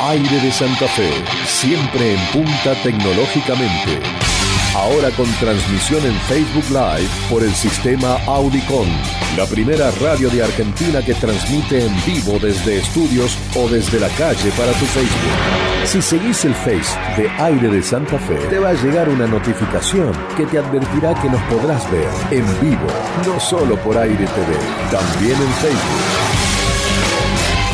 Aire de Santa Fe, siempre en punta tecnológicamente. Ahora con transmisión en Facebook Live por el sistema Audicon, la primera radio de Argentina que transmite en vivo desde estudios o desde la calle para tu Facebook. Si seguís el Face de Aire de Santa Fe, te va a llegar una notificación que te advertirá que nos podrás ver en vivo, no solo por Aire TV, también en Facebook.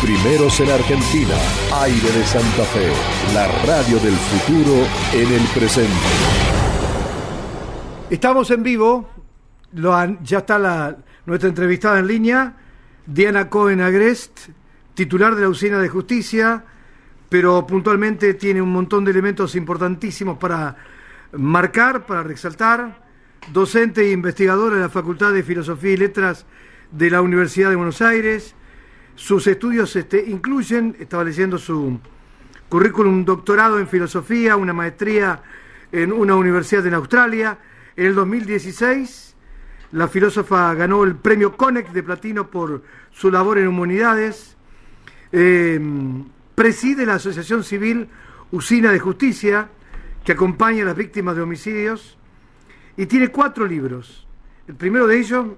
Primeros en Argentina, Aire de Santa Fe, la radio del futuro en el presente. Estamos en vivo, ya está nuestra entrevistada en línea, Diana Cohen Agrest, titular de la Usina de Justicia, pero puntualmente tiene un montón de elementos importantísimos para marcar, para resaltar, docente e investigadora de la Facultad de Filosofía y Letras de la Universidad de Buenos Aires. Sus estudios incluyen, estaba leyendo su currículum, doctorado en filosofía, una maestría en una universidad en Australia. En el 2016, la filósofa ganó el premio Conex de platino por su labor en humanidades. Preside la Asociación Civil Usina de Justicia, que acompaña a las víctimas de homicidios, y tiene 4 libros. El primero de ellos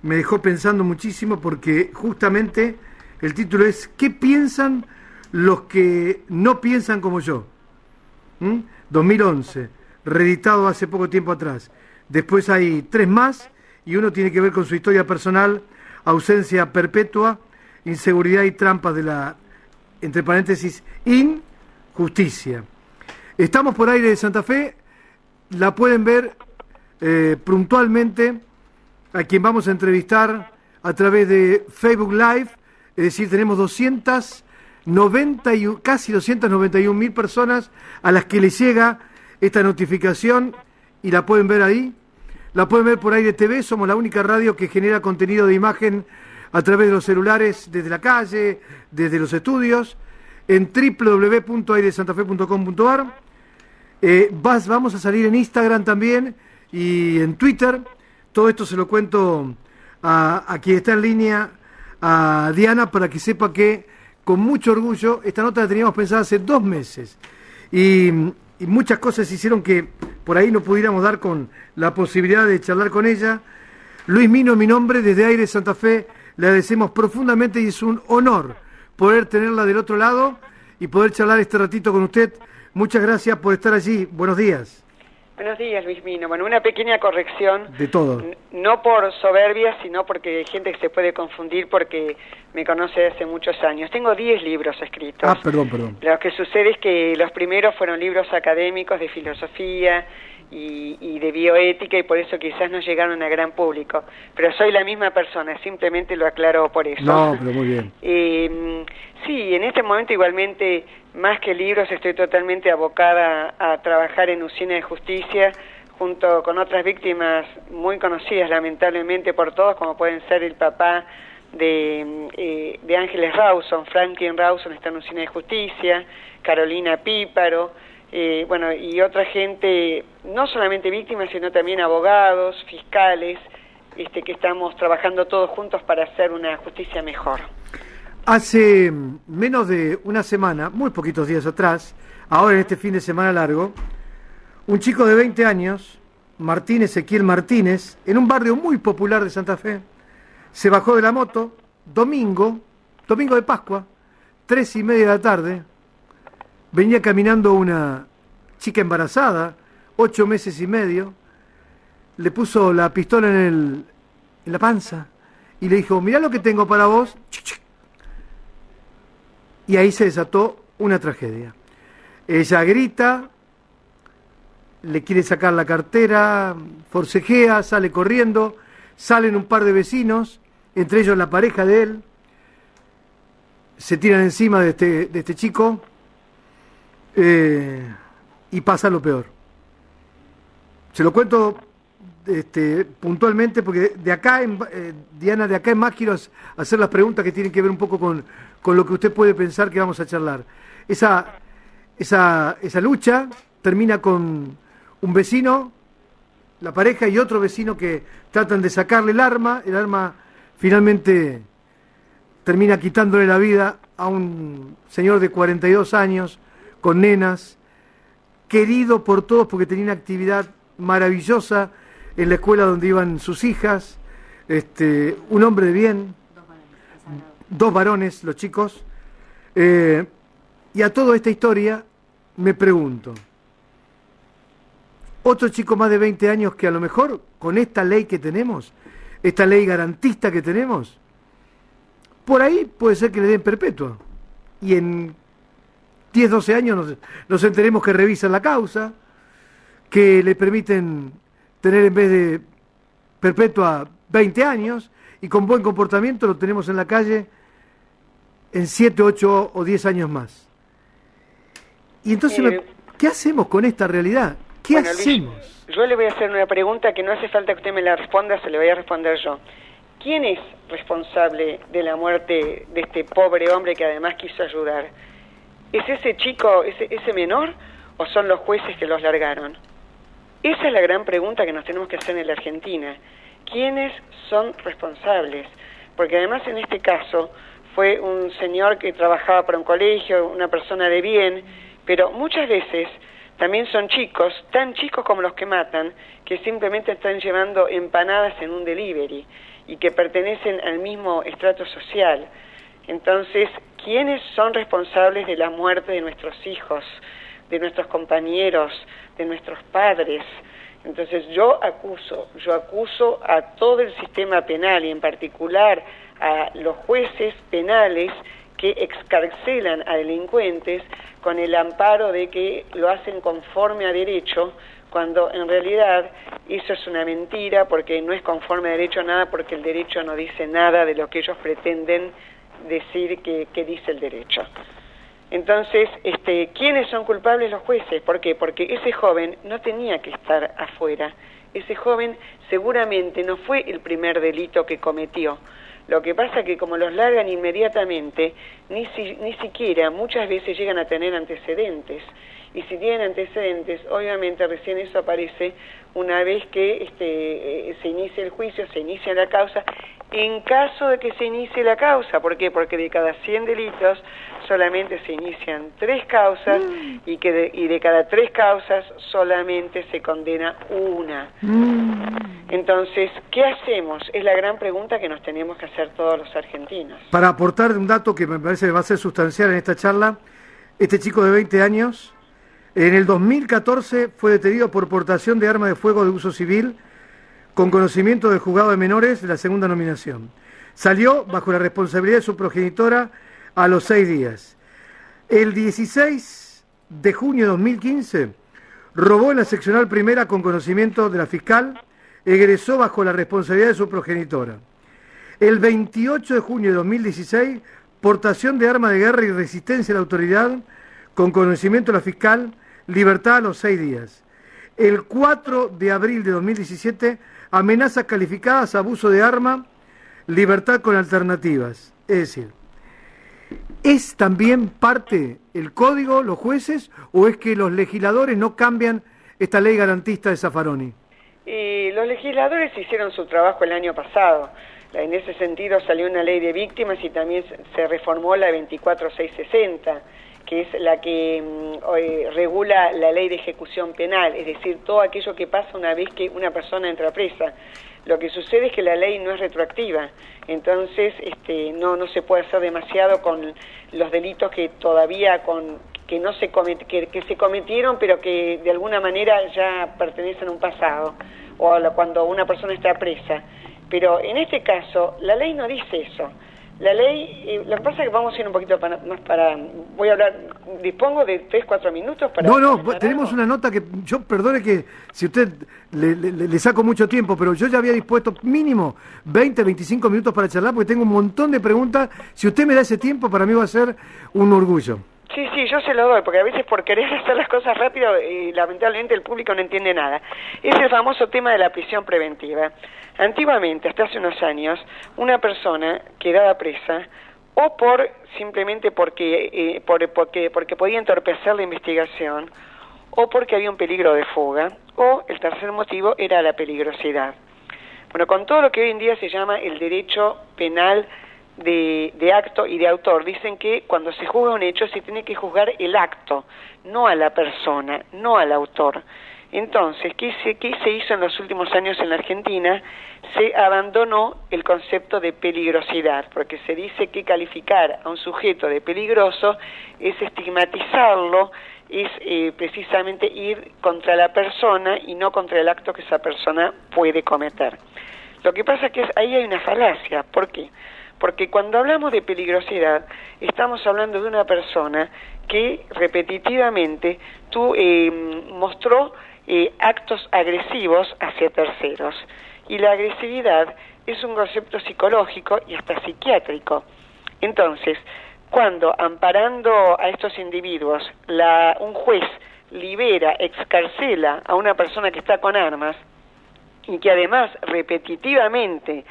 me dejó pensando muchísimo porque justamente el título es ¿Qué piensan los que no piensan como yo? 2011, reeditado hace poco tiempo atrás. Después hay 3 más y uno tiene que ver con su historia personal, ausencia perpetua, inseguridad y trampas de la, entre paréntesis, injusticia. Estamos por Aire de Santa Fe, la pueden ver puntualmente a quien vamos a entrevistar a través de Facebook Live, es decir, tenemos casi 291.000 personas a las que les llega esta notificación y la pueden ver ahí. La pueden ver por Aire TV, somos la única radio que genera contenido de imagen a través de los celulares, desde la calle, desde los estudios, en www.airedesantafe.com.ar. Vamos a salir en Instagram también y en Twitter. Todo esto se lo cuento a quien está en línea, a Diana, para que sepa que con mucho orgullo, esta nota la teníamos pensada hace 2 meses y muchas cosas hicieron que por ahí no pudiéramos dar con la posibilidad de charlar con ella. Luis Mino, mi nombre, desde Aire Santa Fe, le agradecemos profundamente y es un honor poder tenerla del otro lado y poder charlar este ratito con usted. Muchas gracias por estar allí. Buenos días. Buenos días, Luis Mino. Bueno, una pequeña corrección. De todo. No por soberbia, sino porque hay gente que se puede confundir porque me conoce hace muchos años. Tengo 10 libros escritos. Perdón. Lo que sucede es que los primeros fueron libros académicos de filosofía y de bioética y por eso quizás no llegaron a gran público. Pero soy la misma persona, simplemente lo aclaro por eso. No, pero muy bien. Sí, en este momento igualmente, más que libros, estoy totalmente abocada a trabajar en Usina de Justicia, junto con otras víctimas muy conocidas, lamentablemente por todos, como pueden ser el papá de Ángeles Rawson, Franklin Rawson está en Usina de Justicia, Carolina Píparo, y otra gente, no solamente víctimas, sino también abogados, fiscales, que estamos trabajando todos juntos para hacer una justicia mejor. Hace menos de una semana, muy poquitos días atrás, ahora en este fin de semana largo, un chico de 20 años, Ezequiel Martínez, en un barrio muy popular de Santa Fe, se bajó de la moto, domingo de Pascua, 3:30 de la tarde, venía caminando una chica embarazada, 8 meses y medio, le puso la pistola en la panza y le dijo, mirá lo que tengo para vos. Y ahí se desató una tragedia. Ella grita, le quiere sacar la cartera, forcejea, sale corriendo, salen un par de vecinos, entre ellos la pareja de él, se tiran encima de este chico y pasa lo peor. Se lo cuento puntualmente porque de acá, Diana, de acá en más quiero hacer las preguntas que tienen que ver un poco con lo que usted puede pensar que vamos a charlar. Esa lucha termina con un vecino, la pareja y otro vecino que tratan de sacarle el arma finalmente termina quitándole la vida a un señor de 42 años, con nenas, querido por todos porque tenía una actividad maravillosa en la escuela donde iban sus hijas, un hombre de bien, dos varones, los chicos, y a toda esta historia me pregunto, otro chico más de 20 años que a lo mejor con esta ley que tenemos, esta ley garantista que tenemos, por ahí puede ser que le den perpetua, y en 10, 12 años nos enteremos que revisan la causa, que le permiten tener en vez de perpetua 20 años, y con buen comportamiento lo tenemos en la calle en 7, 8 o 10 años más. Y entonces, ¿qué hacemos con esta realidad? ¿Qué hacemos? Luis, yo le voy a hacer una pregunta que no hace falta que usted me la responda, se la voy a responder yo. ¿Quién es responsable de la muerte de este pobre hombre que además quiso ayudar? ¿Es ese chico, ese menor, o son los jueces que los largaron? Esa es la gran pregunta que nos tenemos que hacer en la Argentina. ¿Quiénes son responsables? Porque además en este caso fue un señor que trabajaba para un colegio, una persona de bien, pero muchas veces también son chicos, tan chicos como los que matan, que simplemente están llevando empanadas en un delivery y que pertenecen al mismo estrato social. Entonces, ¿quiénes son responsables de la muerte de nuestros hijos, de nuestros compañeros, de nuestros padres? Entonces yo acuso a todo el sistema penal y en particular a los jueces penales que excarcelan a delincuentes con el amparo de que lo hacen conforme a derecho, cuando en realidad eso es una mentira, porque no es conforme a derecho nada, porque el derecho no dice nada de lo que ellos pretenden decir que dice el derecho. Entonces, ¿quiénes son culpables? Los jueces. ¿Por qué? Porque ese joven no tenía que estar afuera. Ese joven seguramente no fue el primer delito que cometió. Lo que pasa es que como los largan inmediatamente, ni siquiera muchas veces llegan a tener antecedentes. Y si tienen antecedentes, obviamente recién eso aparece una vez que se inicie el juicio, se inicia la causa, en caso de que se inicie la causa. ¿Por qué? Porque de cada 100 delitos solamente se inician 3 causas y de cada 3 causas solamente se condena una. Entonces, ¿qué hacemos? Es la gran pregunta que nos tenemos que hacer todos los argentinos. Para aportar un dato que me parece que va a ser sustancial en esta charla, este chico de 20 años, en el 2014 fue detenido por portación de arma de fuego de uso civil con conocimiento del juzgado de menores de la segunda nominación. Salió bajo la responsabilidad de su progenitora a los 6 días. El 16 de junio de 2015 robó en la seccional primera con conocimiento de la fiscal, egresó bajo la responsabilidad de su progenitora. El 28 de junio de 2016, portación de arma de guerra y resistencia a la autoridad con conocimiento de la fiscal, libertad a los 6 días. El 4 de abril de 2017, amenazas calificadas, abuso de arma, libertad con alternativas. Es decir, ¿es también parte el código, los jueces, o es que los legisladores no cambian esta ley garantista de Zaffaroni? Y los legisladores hicieron su trabajo el año pasado. En ese sentido salió una ley de víctimas y también se reformó la 24660, que es la que regula la ley de ejecución penal, es decir, todo aquello que pasa una vez que una persona entra presa. Lo que sucede es que la ley no es retroactiva, entonces no se puede hacer demasiado con los delitos que todavía que se cometieron, pero que de alguna manera ya pertenecen a un pasado, o cuando una persona está presa. Pero en este caso, la ley no dice eso. La ley, lo que pasa es que vamos a ir un poquito más para... Voy a hablar, dispongo de 3, 4 minutos para... No, tenemos una nota que, yo perdone que si usted le saco mucho tiempo, pero yo ya había dispuesto mínimo 20, 25 minutos para charlar, porque tengo un montón de preguntas. Si usted me da ese tiempo, para mí va a ser un orgullo. Sí, yo se lo doy, porque a veces por querer hacer las cosas rápido, lamentablemente el público no entiende nada. Es el famoso tema de la prisión preventiva. Antiguamente, hasta hace unos años, una persona quedaba presa o simplemente porque podía entorpecer la investigación, o porque había un peligro de fuga, o el tercer motivo era la peligrosidad. Bueno, con todo lo que hoy en día se llama el derecho penal de acto y de autor dicen que cuando se juzga un hecho se tiene que juzgar el acto, no a la persona, no al autor. Entonces, ¿qué se hizo en los últimos años en la Argentina? Se abandonó el concepto de peligrosidad, porque se dice que calificar a un sujeto de peligroso es estigmatizarlo, es precisamente ir contra la persona y no contra el acto que esa persona puede cometer. Lo que pasa es que ahí hay una falacia. ¿Por qué? Porque cuando hablamos de peligrosidad, estamos hablando de una persona que repetitivamente mostró actos agresivos hacia terceros. Y la agresividad es un concepto psicológico y hasta psiquiátrico. Entonces, cuando amparando a estos individuos, un juez libera, excarcela a una persona que está con armas y que además repetitivamente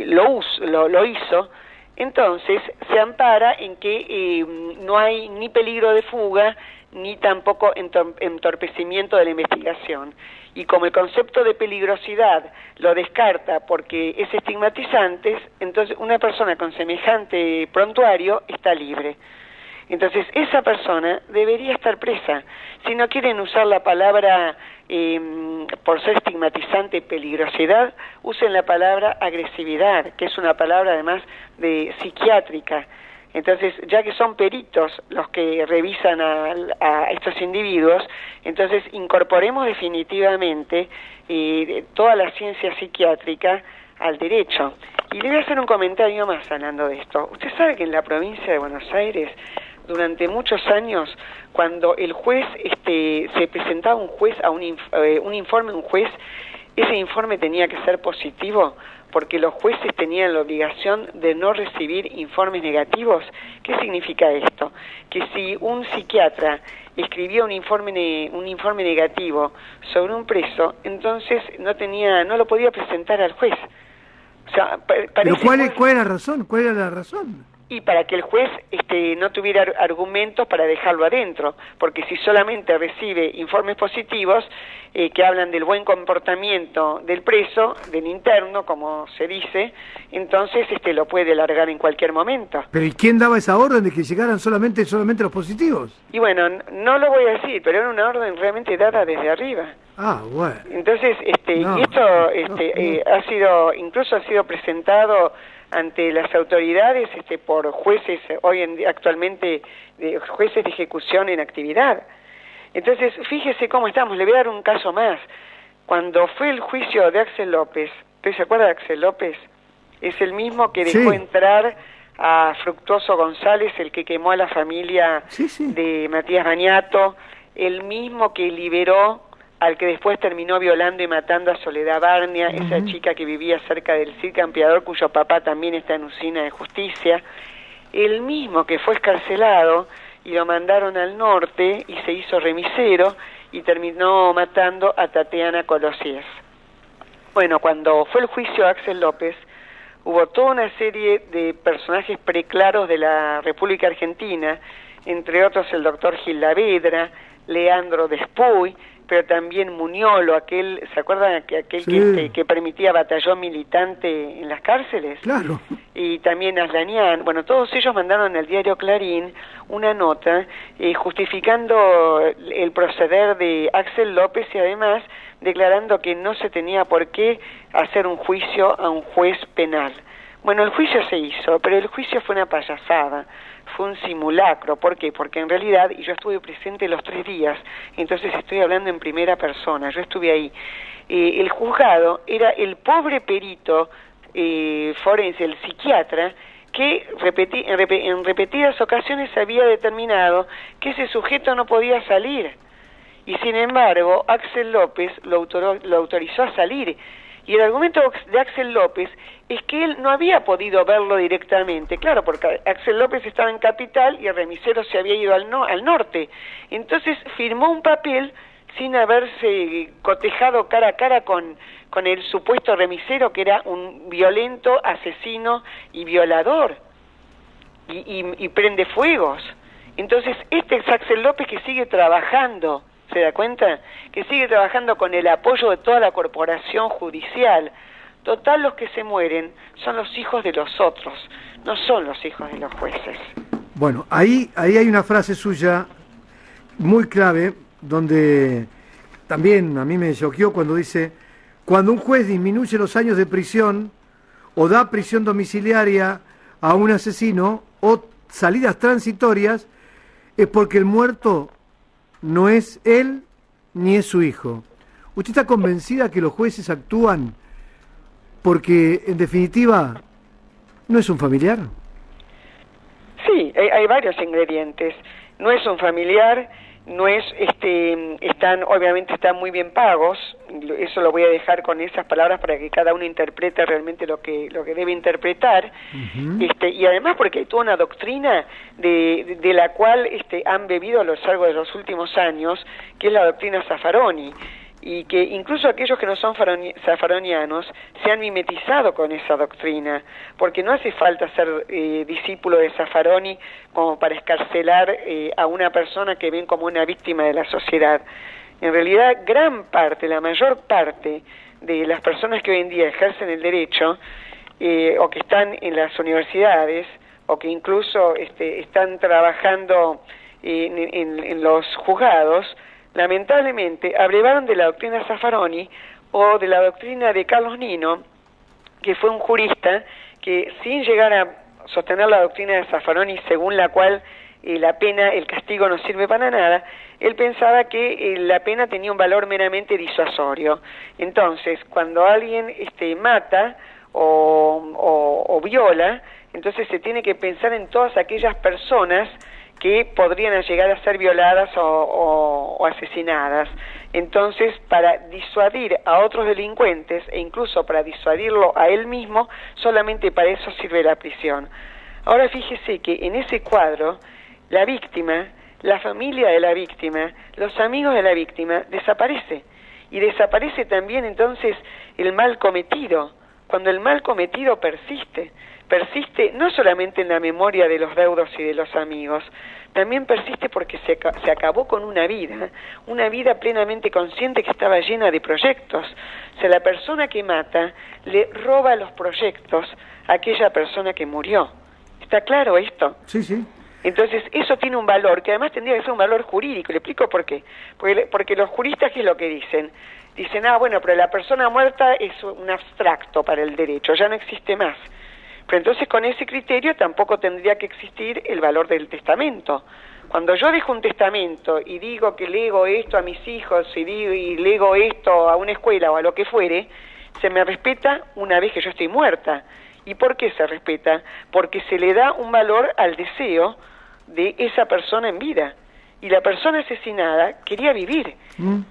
lo hizo, entonces se ampara en que no hay ni peligro de fuga ni tampoco entorpecimiento de la investigación. Y como el concepto de peligrosidad lo descarta porque es estigmatizante, entonces una persona con semejante prontuario está libre. Entonces esa persona debería estar presa. Si no quieren usar la palabra por ser estigmatizante peligrosidad, usen la palabra agresividad, que es una palabra además de psiquiátrica. Entonces, ya que son peritos los que revisan a estos individuos, entonces incorporemos definitivamente toda la ciencia psiquiátrica al derecho. Y le voy a hacer un comentario más hablando de esto. Usted sabe que en la provincia de Buenos Aires, durante muchos años, cuando el juez se presentaba un juez a un informe, ese informe tenía que ser positivo, porque los jueces tenían la obligación de no recibir informes negativos. ¿Qué significa esto? Que si un psiquiatra escribía un informe negativo sobre un preso, entonces no lo podía presentar al juez. O sea, ¿Pero cuál es la razón? ¿Cuál era la razón? Y para que el juez no tuviera argumentos para dejarlo adentro, porque si solamente recibe informes positivos que hablan del buen comportamiento del preso, del interno, como se dice, entonces lo puede largar en cualquier momento. ¿Pero y quién daba esa orden de que llegaran solamente los positivos? Y bueno, no lo voy a decir, pero era una orden realmente dada desde arriba. Ah, bueno. Entonces, incluso ha sido presentado ante las autoridades por jueces actualmente jueces de ejecución en actividad. Entonces, fíjese cómo estamos. Le voy a dar un caso más. Cuando fue el juicio de Axel López, ¿usted se acuerda de Axel López? Es el mismo que dejó entrar a Fructuoso González, el que quemó a la familia de Matías Bañato, el mismo que liberó al que después terminó violando y matando a Soledad Barnia, esa chica que vivía cerca del Cid Campeador, cuyo papá también está en usina de justicia, el mismo que fue excarcelado y lo mandaron al norte y se hizo remisero y terminó matando a Tatiana Colosies. Bueno, cuando fue el juicio a Axel López, hubo toda una serie de personajes preclaros de la República Argentina, entre otros el doctor Gil Lavedra, Leandro Despuy, pero también Muñolo, ¿se acuerdan que permitía batallón militante en las cárceles? Claro. Y también Aslanian. Bueno, todos ellos mandaron al diario Clarín una nota justificando el proceder de Axel López y además declarando que no se tenía por qué hacer un juicio a un juez penal. Bueno, el juicio se hizo, pero el juicio fue una payasada, fue un simulacro. ¿Por qué? Porque en realidad, y yo estuve presente los 3 días, entonces estoy hablando en primera persona, yo estuve ahí, el juzgado era el pobre perito forense, el psiquiatra, que en repetidas ocasiones había determinado que ese sujeto no podía salir. Y sin embargo, Axel López lo autorizó a salir. Y el argumento de Axel López es que él no había podido verlo directamente, claro, porque Axel López estaba en Capital y el remisero se había ido al norte. Entonces firmó un papel sin haberse cotejado cara a cara con el supuesto remisero, que era un violento asesino y violador, y prende fuegos. Entonces este es Axel López que sigue trabajando, ¿se da cuenta? Que sigue trabajando con el apoyo de toda la corporación judicial, Total, los que se mueren son los hijos de los otros, no son los hijos de los jueces. Bueno, ahí hay una frase suya muy clave, donde también a mí me choqueó cuando dice: cuando un juez disminuye los años de prisión o da prisión domiciliaria a un asesino o salidas transitorias, es porque el muerto no es él ni es su hijo. ¿Usted está convencida que los jueces actúan porque, en definitiva, no es un familiar? Sí, hay varios ingredientes. No es un familiar, no es, obviamente están muy bien pagos. Eso lo voy a dejar con esas palabras para que cada uno interprete realmente lo que debe interpretar. Y además porque hay toda una doctrina de la cual han bebido a lo largo de los últimos años, que es la doctrina Zaffaroni, y que incluso aquellos que no son zaffaronianos se han mimetizado con esa doctrina, porque no hace falta ser discípulo de Zaffaroni como para escarcelar a una persona que ven como una víctima de la sociedad. En realidad, la mayor parte de las personas que hoy en día ejercen el derecho, o que están en las universidades, o que incluso están trabajando en los juzgados, lamentablemente abrevaron de la doctrina Zaffaroni o de la doctrina de Carlos Nino, que fue un jurista que, sin llegar a sostener la doctrina de Zaffaroni, según la cual la pena, el castigo no sirve para nada, él pensaba que la pena tenía un valor meramente disuasorio. Entonces, cuando alguien mata o viola, entonces se tiene que pensar en todas aquellas personas que podrían llegar a ser violadas o asesinadas. Entonces, para disuadir a otros delincuentes, e incluso para disuadirlo a él mismo, solamente para eso sirve la prisión. Ahora fíjese que en ese cuadro, la víctima, la familia de la víctima, los amigos de la víctima, desaparece. Y desaparece también entonces el mal cometido, cuando el mal cometido persiste no solamente en la memoria de los deudos y de los amigos, también persiste porque se acabó con una vida plenamente consciente que estaba llena de proyectos. O sea, la persona que mata le roba los proyectos a aquella persona que murió. ¿Está claro esto? Sí, sí. Entonces, eso tiene un valor, que además tendría que ser un valor jurídico. Le explico por qué. Porque los juristas, ¿qué es lo que dicen? Dicen, bueno, pero la persona muerta es un abstracto para el derecho, ya no existe más. Pero entonces con ese criterio tampoco tendría que existir el valor del testamento. Cuando yo dejo un testamento y digo que lego esto a mis hijos y lego esto a una escuela o a lo que fuere, se me respeta una vez que yo estoy muerta. ¿Y por qué se respeta? Porque se le da un valor al deseo de esa persona en vida. Y la persona asesinada quería vivir.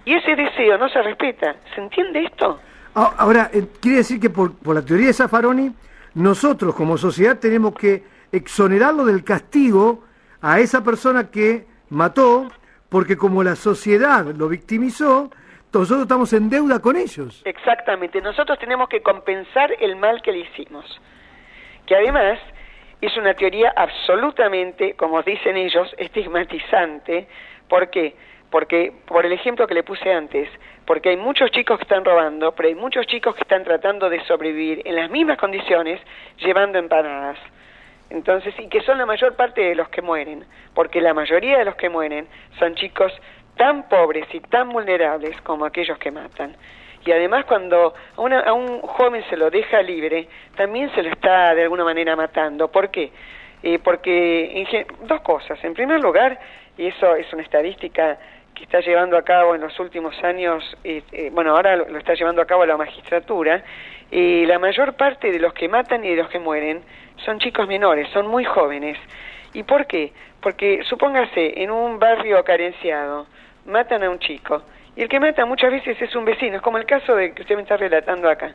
Y ese deseo no se respeta. ¿Se entiende esto? Ahora, quiere decir que por la teoría de Zaffaroni, nosotros como sociedad tenemos que exonerarlo del castigo a esa persona que mató, porque como la sociedad lo victimizó, nosotros estamos en deuda con ellos. Exactamente, nosotros tenemos que compensar el mal que le hicimos, que además es una teoría absolutamente, como dicen ellos, estigmatizante. ¿Por qué? Porque, por el ejemplo que le puse antes, porque hay muchos chicos que están robando, pero hay muchos chicos que están tratando de sobrevivir en las mismas condiciones, llevando empanadas. Entonces, y que son la mayor parte de los que mueren, porque la mayoría de los que mueren son chicos tan pobres y tan vulnerables como aquellos que matan. Y además, cuando a un joven se lo deja libre, también se lo está de alguna manera matando. ¿Por qué? Porque dos cosas. En primer lugar, y eso es una estadística que está llevando a cabo en los últimos años, ahora lo está llevando a cabo la magistratura, la mayor parte de los que matan y de los que mueren son chicos menores, son muy jóvenes. ¿Y por qué? Porque, supóngase, en un barrio carenciado, matan a un chico, y el que mata muchas veces es un vecino, es como el caso de que usted me está relatando acá.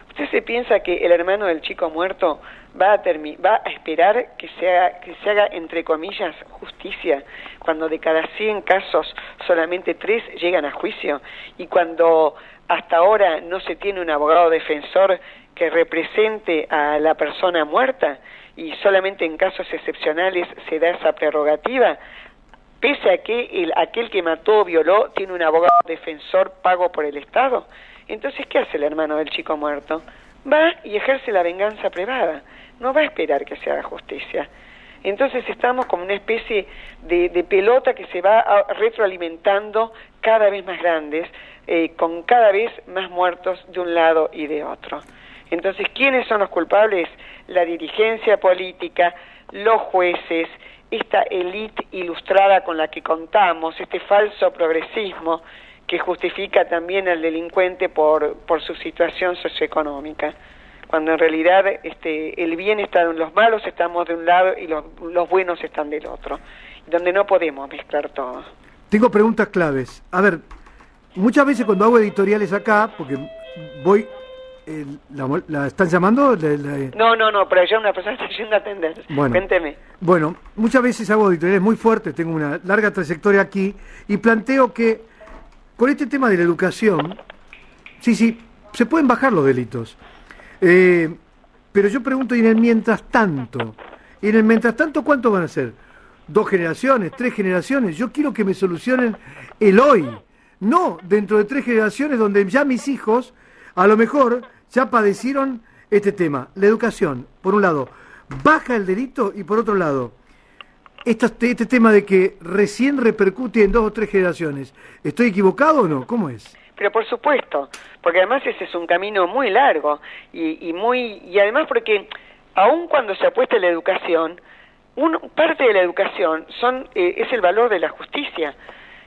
¿Usted se piensa que el hermano del chico muerto va a esperar que se haga, entre comillas, justicia, cuando de cada 100 casos solamente 3 llegan a juicio, y cuando hasta ahora no se tiene un abogado defensor que represente a la persona muerta, y solamente en casos excepcionales se da esa prerrogativa, pese a que aquel que mató o violó tiene un abogado defensor pago por el Estado? Entonces, ¿qué hace el hermano del chico muerto? va y ejerce la venganza privada, no va a esperar que se haga justicia. Entonces estamos como una especie de pelota que se va retroalimentando cada vez más grandes, con cada vez más muertos de un lado y de otro. Entonces, ¿quiénes son los culpables? La dirigencia política, los jueces, esta élite ilustrada con la que contamos, este falso progresismo que justifica también al delincuente por su situación socioeconómica, cuando en realidad el bien está en los malos, estamos de un lado y los buenos están del otro, donde no podemos mezclar todo. Tengo preguntas claves. A ver, muchas veces cuando hago editoriales acá, porque voy... ¿La están llamando? No, pero ya una persona está yendo a atender. Bueno, cuénteme. Bueno, muchas veces hago editoriales muy fuertes, tengo una larga trayectoria aquí, y planteo que con este tema de la educación, sí, se pueden bajar los delitos. Pero yo pregunto, ¿y en el mientras tanto? ¿Cuántos van a ser? ¿2 generaciones? ¿3 generaciones? Yo quiero que me solucionen el hoy, no dentro de 3 generaciones donde ya mis hijos, a lo mejor, ya padecieron este tema. La educación, por un lado, baja el delito, y por otro lado, este tema de que recién repercute en 2 o 3 generaciones. ¿Estoy equivocado o no? ¿Cómo es? Pero por supuesto, porque además ese es un camino muy largo y además porque aun cuando se apuesta en la educación, parte de la educación es el valor de la justicia.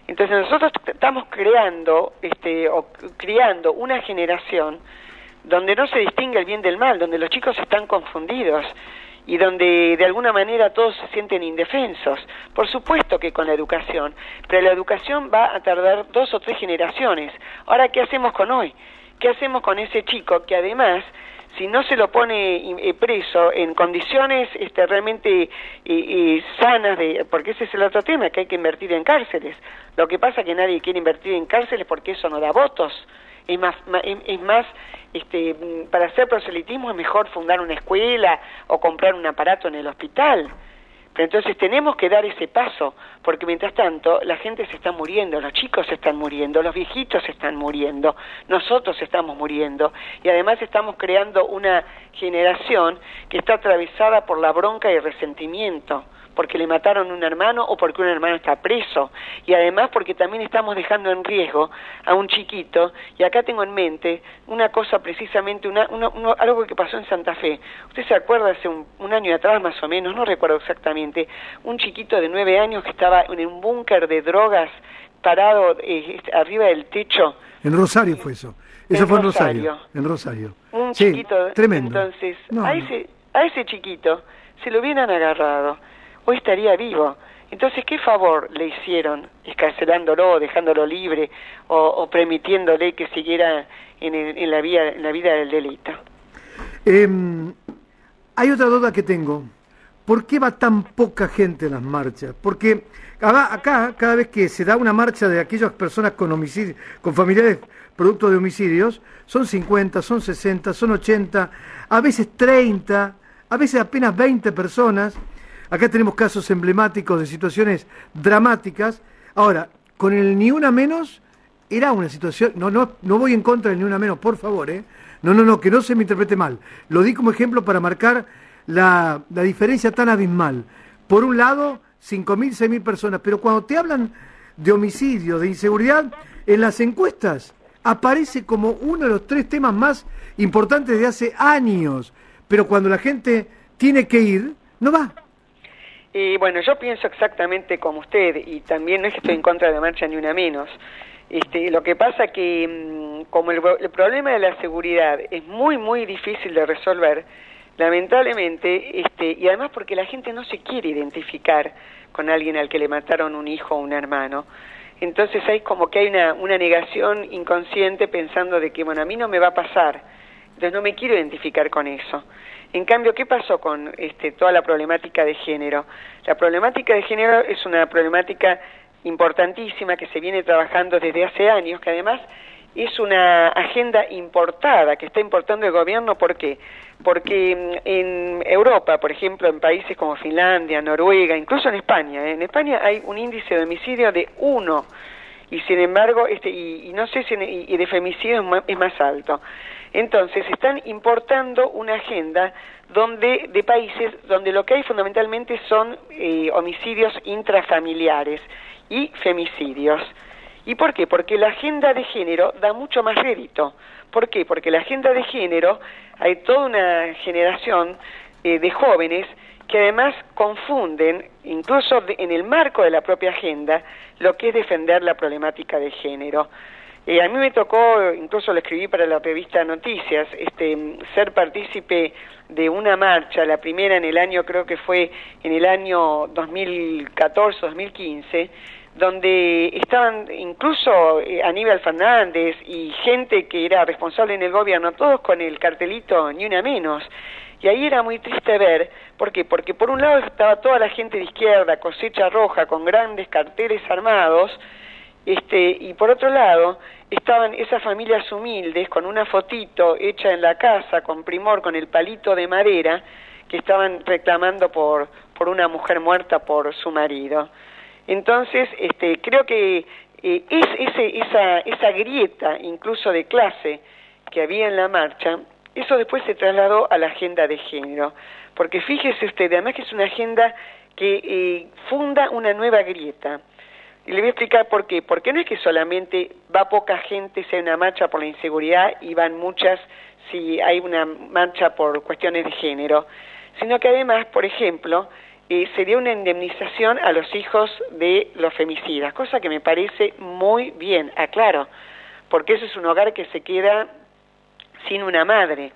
Entonces nosotros estamos criando una generación donde no se distingue el bien del mal, donde los chicos están confundidos y donde de alguna manera todos se sienten indefensos. Por supuesto que con la educación, pero la educación va a tardar 2 o 3 generaciones. Ahora, ¿qué hacemos con hoy? ¿Qué hacemos con ese chico que además, si no se lo pone preso en condiciones realmente sanas, porque ese es el otro tema, que hay que invertir en cárceles? Lo que pasa es que nadie quiere invertir en cárceles porque eso no da votos. Es más, para hacer proselitismo es mejor fundar una escuela o comprar un aparato en el hospital. Pero entonces tenemos que dar ese paso, porque mientras tanto la gente se está muriendo, los chicos se están muriendo, los viejitos se están muriendo, nosotros estamos muriendo, y además estamos creando una generación que está atravesada por la bronca y el resentimiento, porque le mataron a un hermano o porque un hermano está preso, y además porque también estamos dejando en riesgo a un chiquito, y acá tengo en mente una cosa precisamente, algo que pasó en Santa Fe. ¿Usted se acuerda hace un año atrás más o menos, no recuerdo exactamente, un chiquito de 9 años que estaba en un búnker de parado arriba del techo? En Rosario fue eso. Eso fue en Rosario. Un chiquito. Tremendo. Entonces, a ese chiquito se lo hubieran agarrado, hoy estaría vivo. Entonces, ¿qué favor le hicieron escarcelándolo, dejándolo libre o permitiéndole que siguiera en la vida del delito? Hay otra duda que tengo. ¿Por qué va tan poca gente en las marchas? Porque acá, cada vez que se da una marcha de aquellas personas con familiares producto de homicidios, son 50, son 60, son 80, a veces 30, a veces apenas 20 personas. Acá tenemos casos emblemáticos de situaciones dramáticas. Ahora, con el Ni Una Menos, era una situación... No voy en contra del Ni Una Menos, por favor, ¿eh? No, que no se me interprete mal. Lo di como ejemplo para marcar la diferencia tan abismal. Por un lado, 5.000, 6.000 personas, pero cuando te hablan de homicidio, de inseguridad, en las encuestas aparece como uno de los 3 temas más importantes de hace años. Pero cuando la gente tiene que ir, no va. Bueno, yo pienso exactamente como usted, y también no es que estoy en contra de la marcha Ni Una Menos. Lo que pasa que como el problema de la seguridad es muy, muy difícil de resolver, lamentablemente, y además porque la gente no se quiere identificar con alguien al que le mataron un hijo o un hermano, entonces hay como que hay una negación inconsciente pensando de que, bueno, a mí no me va a pasar, entonces no me quiero identificar con eso. En cambio, ¿qué pasó con toda la problemática de género? La problemática de género es una problemática importantísima que se viene trabajando desde hace años, que además es una agenda importada, que está importando el gobierno. ¿Por qué? Porque en Europa, por ejemplo, en países como Finlandia, Noruega, incluso en España hay un índice de homicidio de 1, y sin embargo, y no sé si de femicidio es más alto. Entonces están importando una agenda de países donde lo que hay fundamentalmente son homicidios intrafamiliares y femicidios. ¿Y por qué? Porque la agenda de género da mucho más rédito. ¿Por qué? Porque la agenda de género, hay toda una generación de jóvenes que además confunden, incluso en el marco de la propia agenda, lo que es defender la problemática de género. A mí me tocó, incluso lo escribí para la revista Noticias, ser partícipe de una marcha, la primera en el año, creo que fue en el año 2014-2015, donde estaban incluso Aníbal Fernández y gente que era responsable en el gobierno, todos con el cartelito Ni Una Menos. Y ahí era muy triste ver, ¿por qué? Porque por un lado estaba toda la gente de izquierda, Cosecha Roja, con grandes carteles armados, y por otro lado estaban esas familias humildes con una fotito hecha en la casa, con primor, con el palito de madera, que estaban reclamando por una mujer muerta por su marido. Entonces, creo que esa grieta, incluso de clase, que había en la marcha, eso después se trasladó a la agenda de género. Porque fíjese usted, además que es una agenda que funda una nueva grieta. Y le voy a explicar por qué. Porque no es que solamente va poca gente si hay una marcha por la inseguridad y van muchas si hay una marcha por cuestiones de género, sino que además, por ejemplo, se dio una indemnización a los hijos de los femicidas, cosa que me parece muy bien, aclaro, porque eso es un hogar que se queda sin una madre.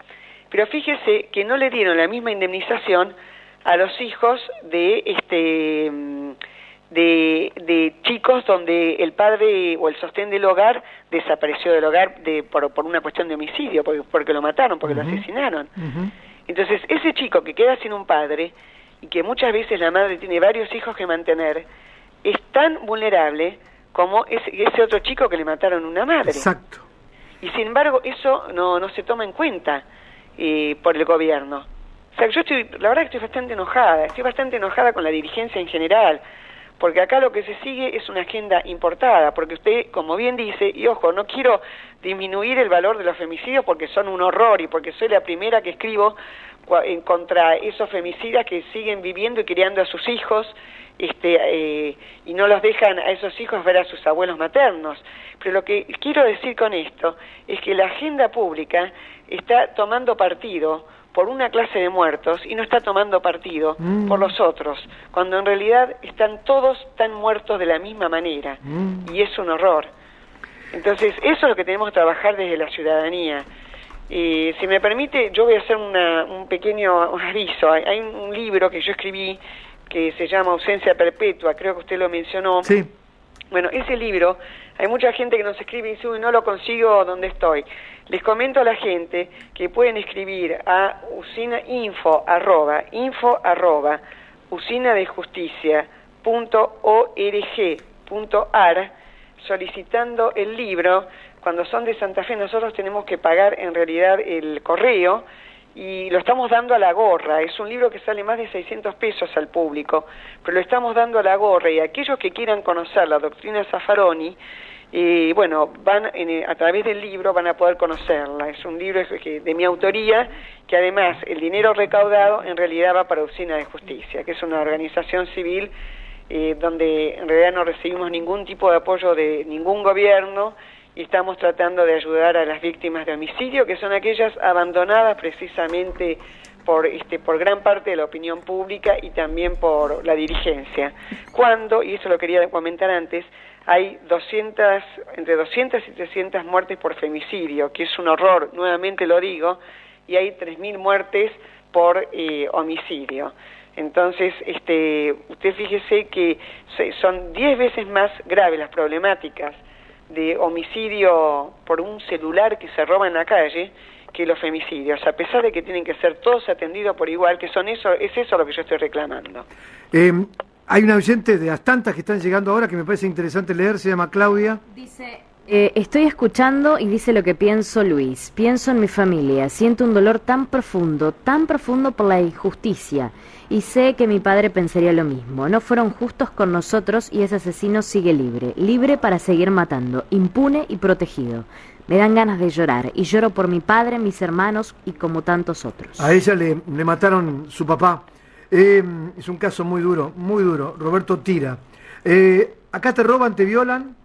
Pero fíjese que no le dieron la misma indemnización a los hijos de chicos donde el padre o el sostén del hogar desapareció del hogar por una cuestión de homicidio, porque lo mataron, porque lo asesinaron. Entonces, ese chico que queda sin un padre y que muchas veces la madre tiene varios hijos que mantener, es tan vulnerable como ese otro chico que le mataron una madre. Exacto. Y sin embargo, eso no se toma en cuenta por el gobierno. O sea, la verdad que estoy bastante enojada con la dirigencia en general, porque acá lo que se sigue es una agenda importada, porque usted, como bien dice, y ojo, no quiero disminuir el valor de los femicidios porque son un horror y porque soy la primera que escribo contra esos femicidas que siguen viviendo y criando a sus hijos y no los dejan a esos hijos ver a sus abuelos maternos. Pero lo que quiero decir con esto es que la agenda pública está tomando partido por una clase de muertos y no está tomando partido por los otros, cuando en realidad están todos tan muertos de la misma manera, y es un horror. Entonces, eso es lo que tenemos que trabajar desde la ciudadanía. Si me permite, yo voy a hacer un pequeño aviso. Hay un libro que yo escribí que se llama Ausencia Perpetua, creo que usted lo mencionó. Sí. Bueno, ese libro, hay mucha gente que nos escribe y dice, uy, no lo consigo donde estoy. Les comento a la gente que pueden escribir a usinadejusticia.org.ar solicitando el libro. Cuando son de Santa Fe nosotros tenemos que pagar en realidad el correo y lo estamos dando a la gorra. Es un libro que sale más de 600 pesos al público, pero lo estamos dando a la gorra, y aquellos que quieran conocer la doctrina Zaffaroni, van a través del libro van a poder conocerla. Es un libro de mi autoría, que además el dinero recaudado en realidad va para Usina de Justicia, que es una organización civil donde en realidad no recibimos ningún tipo de apoyo de ningún gobierno, y estamos tratando de ayudar a las víctimas de homicidio, que son aquellas abandonadas precisamente por gran parte de la opinión pública y también por la dirigencia. Cuando, y eso lo quería comentar antes, hay entre 200 y 300 muertes por femicidio, que es un horror, nuevamente lo digo, y hay 3.000 muertes por homicidio. Entonces, usted fíjese que son 10 veces más graves las problemáticas de homicidio por un celular que se roba en la calle que los femicidios, a pesar de que tienen que ser todos atendidos por igual, que es eso lo que yo estoy reclamando. Hay una oyente de las tantas que están llegando ahora que me parece interesante leer, se llama Claudia. Dice, estoy escuchando y dice lo que pienso Luis. Pienso en mi familia, siento un dolor tan profundo por la injusticia, y sé que mi padre pensaría lo mismo. No fueron justos con nosotros y ese asesino sigue libre para seguir matando, impune y protegido. Me dan ganas de llorar, y lloro por mi padre, mis hermanos y como tantos otros. A ella le mataron su papá. Es un caso muy duro, Roberto Tira. Acá te roban, te violan,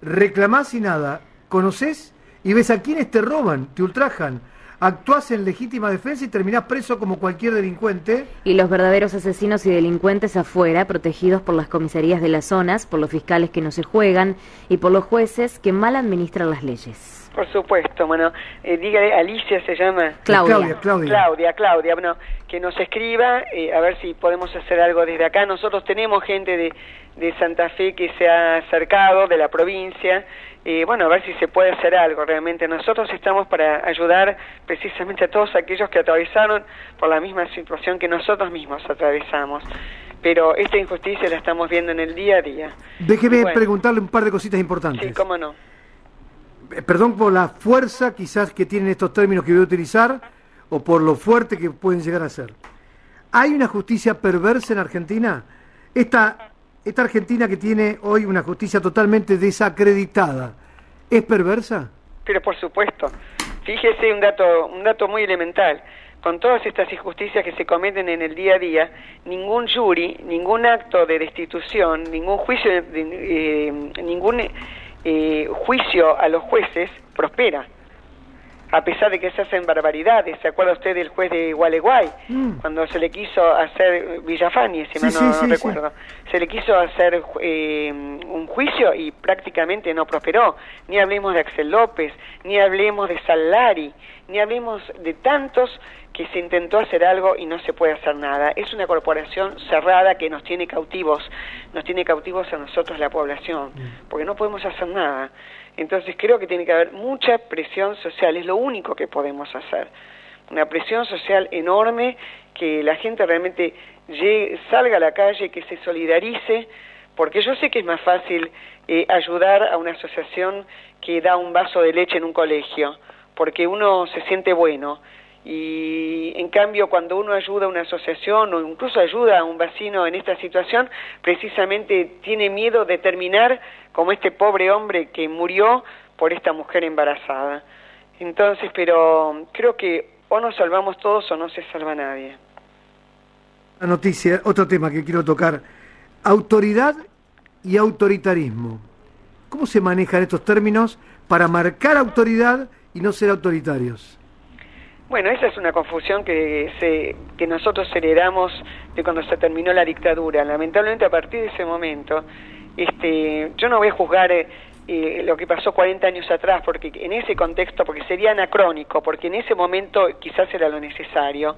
reclamás y nada. Conocés y ves a quienes te roban, te ultrajan. Actuás en legítima defensa y terminás preso como cualquier delincuente. Y los verdaderos asesinos y delincuentes afuera, protegidos por las comisarías de las zonas, por los fiscales que no se juegan y por los jueces que mal administran las leyes. Por supuesto, bueno, dígale, Alicia se llama. Claudia. Bueno, que nos escriba, a ver si podemos hacer algo desde acá. Nosotros tenemos gente de Santa Fe que se ha acercado, de la provincia, bueno, a ver si se puede hacer algo realmente. Nosotros estamos para ayudar precisamente a todos aquellos que atravesaron por la misma situación que nosotros mismos atravesamos. Pero esta injusticia la estamos viendo en el día a día. Déjeme preguntarle un par de cositas importantes. Sí, cómo no. Perdón por la fuerza quizás que tienen estos términos que voy a utilizar, o por lo fuerte que pueden llegar a ser. ¿Hay una justicia perversa en Argentina? Esta Argentina que tiene hoy una justicia totalmente desacreditada, ¿es perversa? Pero por supuesto. Fíjese un dato muy elemental. Con todas estas injusticias que se cometen en el día a día, ningún jury, ningún acto de destitución, ningún juicio, juicio a los jueces prospera, a pesar de que se hacen barbaridades. ¿Se acuerda usted del juez de Gualeguay? Cuando se le quiso hacer, Villafani, si no recuerdo, se le quiso hacer un juicio y prácticamente no prosperó. Ni hablemos de Axel López, ni hablemos de Sallari, ni hablemos de tantos que se intentó hacer algo y no se puede hacer nada. Es una corporación cerrada que nos tiene cautivos a nosotros, la población, porque no podemos hacer nada. Entonces creo que tiene que haber mucha presión social, es lo único que podemos hacer. Una presión social enorme, que la gente realmente salga a la calle, que se solidarice, porque yo sé que es más fácil ayudar a una asociación que da un vaso de leche en un colegio, porque uno se siente bueno. Y en cambio cuando uno ayuda a una asociación o incluso ayuda a un vecino en esta situación, precisamente tiene miedo de terminar como este pobre hombre que murió por esta mujer embarazada. Entonces, pero creo que o nos salvamos todos o no se salva nadie. La noticia, otro tema que quiero tocar, autoridad y autoritarismo. ¿Cómo se manejan estos términos para marcar autoridad y no ser autoritarios? Bueno, esa es una confusión que nosotros heredamos de cuando se terminó la dictadura. Lamentablemente a partir de ese momento, yo no voy a juzgar lo que pasó 40 años atrás, porque en ese contexto, porque sería anacrónico, porque en ese momento quizás era lo necesario,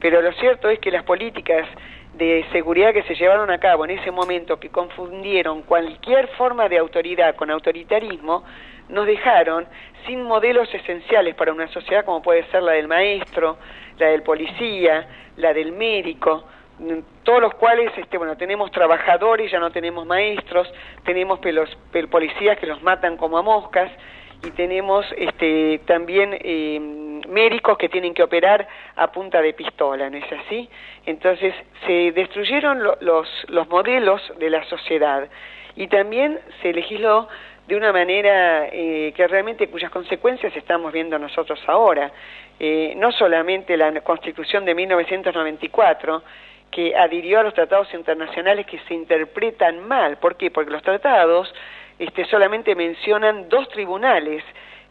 pero lo cierto es que las políticas de seguridad que se llevaron a cabo en ese momento, que confundieron cualquier forma de autoridad con autoritarismo, nos dejaron sin modelos esenciales para una sociedad como puede ser la del maestro, la del policía, la del médico, todos los cuales, tenemos trabajadores, ya no tenemos maestros, tenemos policías que los matan como a moscas, y tenemos también médicos que tienen que operar a punta de pistola, ¿no es así? Entonces se destruyeron los modelos de la sociedad, y también se legisló de una manera que realmente cuyas consecuencias estamos viendo nosotros ahora. No solamente la Constitución de 1994, que adhirió a los tratados internacionales que se interpretan mal. ¿Por qué? Porque los tratados solamente mencionan 2 tribunales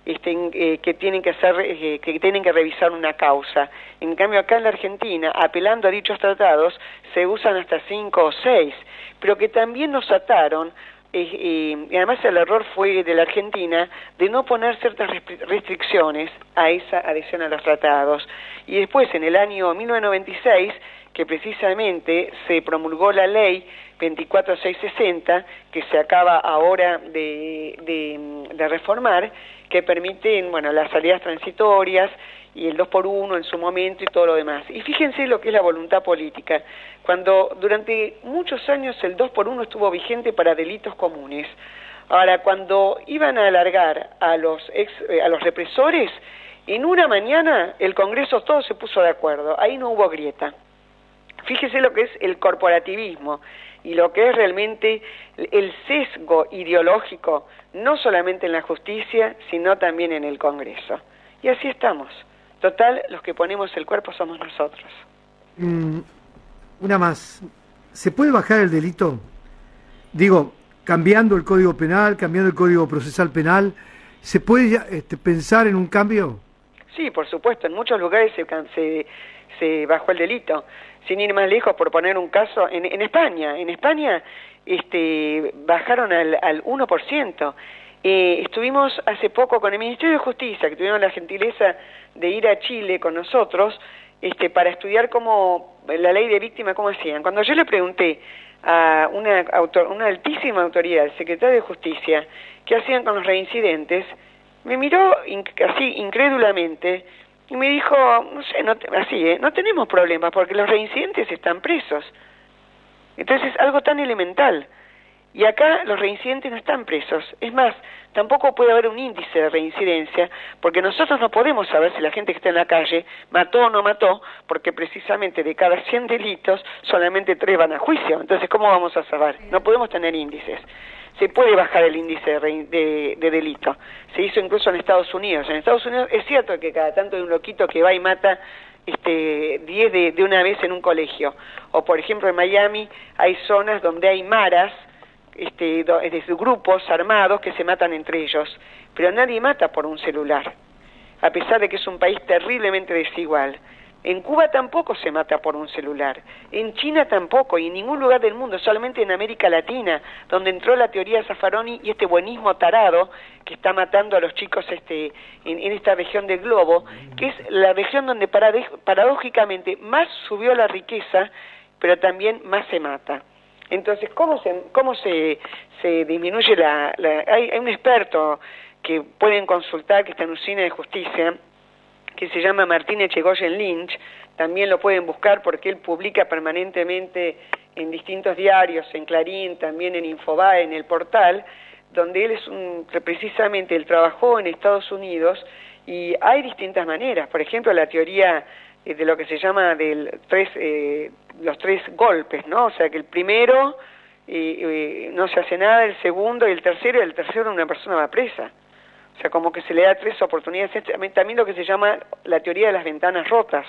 que tienen que revisar una causa. En cambio acá en la Argentina, apelando a dichos tratados, se usan hasta 5 o 6, pero que también nos ataron. Y además el error fue de la Argentina de no poner ciertas restricciones a esa adhesión a los tratados. Y después, en el año 1996, que precisamente se promulgó la ley 24660, que se acaba ahora de reformar, que permiten, las salidas transitorias y el 2x1 en su momento y todo lo demás. Y fíjense lo que es la voluntad política. Cuando durante muchos años el 2x1 estuvo vigente para delitos comunes, ahora cuando iban a alargar a los represores, en una mañana el Congreso todo se puso de acuerdo, ahí no hubo grieta. Fíjese lo que es el corporativismo. y lo que es realmente el sesgo ideológico, no solamente en la justicia, sino también en el Congreso. Y así estamos. Total, los que ponemos el cuerpo somos nosotros. Una más. ¿Se puede bajar el delito? Digo, cambiando el Código Penal, cambiando el Código Procesal Penal, ¿se puede pensar en un cambio? Sí, por supuesto. En muchos lugares se bajó el delito. Sin ir más lejos, por poner un caso, en España. En España bajaron al 1%. Estuvimos hace poco con el Ministerio de Justicia, que tuvieron la gentileza de ir a Chile con nosotros, para estudiar cómo la ley de víctima, cómo hacían. Cuando yo le pregunté a una altísima autoridad, el secretario de Justicia, qué hacían con los reincidentes, me miró así incrédulamente y me dijo, no sé, no tenemos problemas porque los reincidentes están presos. Entonces, algo tan elemental. Y acá los reincidentes no están presos. Es más, tampoco puede haber un índice de reincidencia, porque nosotros no podemos saber si la gente que está en la calle mató o no mató, porque precisamente de cada 100 delitos, solamente 3 van a juicio. Entonces, ¿cómo vamos a saber? No podemos tener índices. Se puede bajar el índice de delito. Se hizo incluso en Estados Unidos. En Estados Unidos es cierto que cada tanto hay un loquito que va y mata 10 de una vez en un colegio. O, por ejemplo, en Miami hay zonas donde hay maras, de grupos armados que se matan entre ellos, pero nadie mata por un celular, a pesar de que es un país terriblemente desigual. En Cuba tampoco se mata por un celular, en China tampoco, y en ningún lugar del mundo, solamente en América Latina, donde entró la teoría Zaffaroni y este buenismo tarado que está matando a los chicos en esta región del globo, que es la región donde paradójicamente más subió la riqueza, pero también más se mata. Entonces, ¿cómo se disminuye hay un experto que pueden consultar, que está en Usina de Justicia, que se llama Martín Echegoyen Lynch, también lo pueden buscar porque él publica permanentemente en distintos diarios, en Clarín, también en Infobae, en el portal, donde él precisamente él trabajó en Estados Unidos y hay distintas maneras. Por ejemplo, la teoría de lo que se llama los 3 golpes, ¿no? O sea, que el primero no se hace nada, el segundo y el tercero una persona va presa. O sea, como que se le da 3 oportunidades. También lo que se llama la teoría de las ventanas rotas,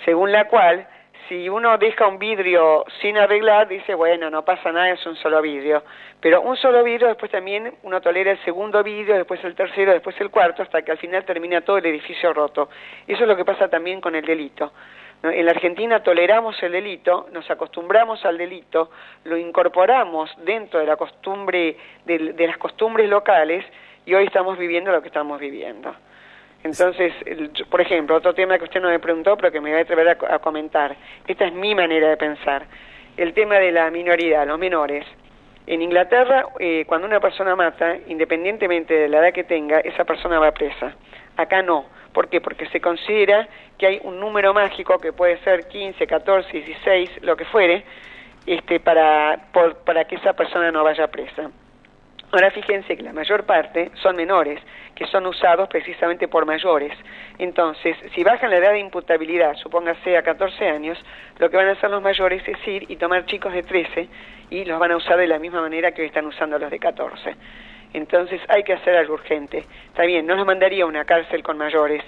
según la cual, si uno deja un vidrio sin arreglar, dice, bueno, no pasa nada, es un solo vidrio. Pero un solo vidrio, después también uno tolera el segundo vidrio, después el tercero, después el cuarto, hasta que al final termina todo el edificio roto. Eso es lo que pasa también con el delito. En la Argentina toleramos el delito, nos acostumbramos al delito, lo incorporamos dentro de la costumbre, de las costumbres locales, y hoy estamos viviendo lo que estamos viviendo. Entonces, por ejemplo, otro tema que usted no me preguntó, pero que me voy a atrever a comentar. Esta es mi manera de pensar. El tema de la minoridad, los menores. En Inglaterra, cuando una persona mata, independientemente de la edad que tenga, esa persona va presa. Acá no. ¿Por qué? Porque se considera que hay un número mágico que puede ser 15, 14, 16, lo que fuere, para que esa persona no vaya presa. Ahora fíjense que la mayor parte son menores, que son usados precisamente por mayores. Entonces, si bajan la edad de imputabilidad, supóngase a 14 años, lo que van a hacer los mayores es ir y tomar chicos de 13 y los van a usar de la misma manera que hoy están usando los de 14. Entonces hay que hacer algo urgente. Está bien, no los mandaría a una cárcel con mayores,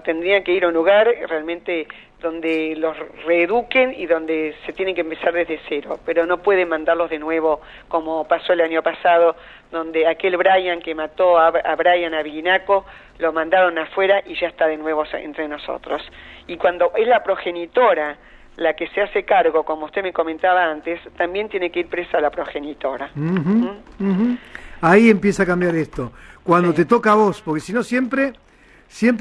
tendrían que ir a un lugar realmente donde los reeduquen y donde se tienen que empezar desde cero, pero no pueden mandarlos de nuevo como pasó el año pasado, donde aquel Brian que mató a Brian Avinaco, lo mandaron afuera y ya está de nuevo entre nosotros. Y cuando es la progenitora la que se hace cargo, como usted me comentaba antes, también tiene que ir presa la progenitora. Ahí empieza a cambiar esto. Cuando te toca a vos, porque si no siempre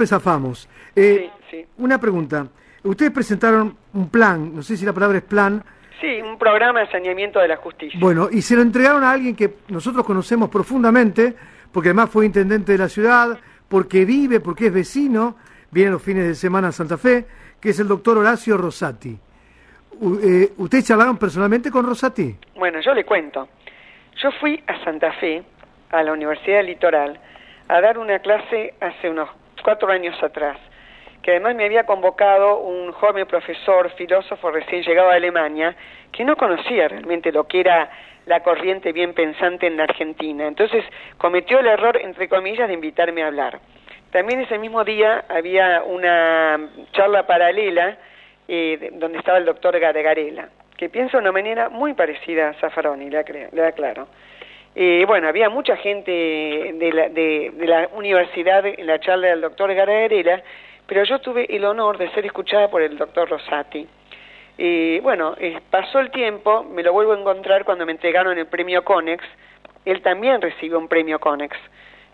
zafamos. Sí. Una pregunta. Ustedes presentaron un plan, no sé si la palabra es plan. Sí, un programa de saneamiento de la justicia. Bueno, y se lo entregaron a alguien que nosotros conocemos profundamente, porque además fue intendente de la ciudad, porque es vecino, viene los fines de semana a Santa Fe, que es el doctor Horacio Rosati. ¿Ustedes charlaron personalmente con Rosati? Bueno, yo le cuento. Yo fui a Santa Fe, a la Universidad del Litoral, a dar una clase hace unos 4 años atrás, que además me había convocado un joven profesor, filósofo recién llegado a Alemania, que no conocía realmente lo que era la corriente bien pensante en la Argentina. Entonces cometió el error, entre comillas, de invitarme a hablar. También ese mismo día había una charla paralela donde estaba el doctor Gargarella, que piensa de una manera muy parecida a Zaffaroni, le aclaro. Bueno, había mucha gente de la universidad en la charla del doctor Gargarella, pero yo tuve el honor de ser escuchada por el doctor Rosati. Bueno, pasó el tiempo, me lo vuelvo a encontrar cuando me entregaron el premio Conex. Él también recibió un premio Conex.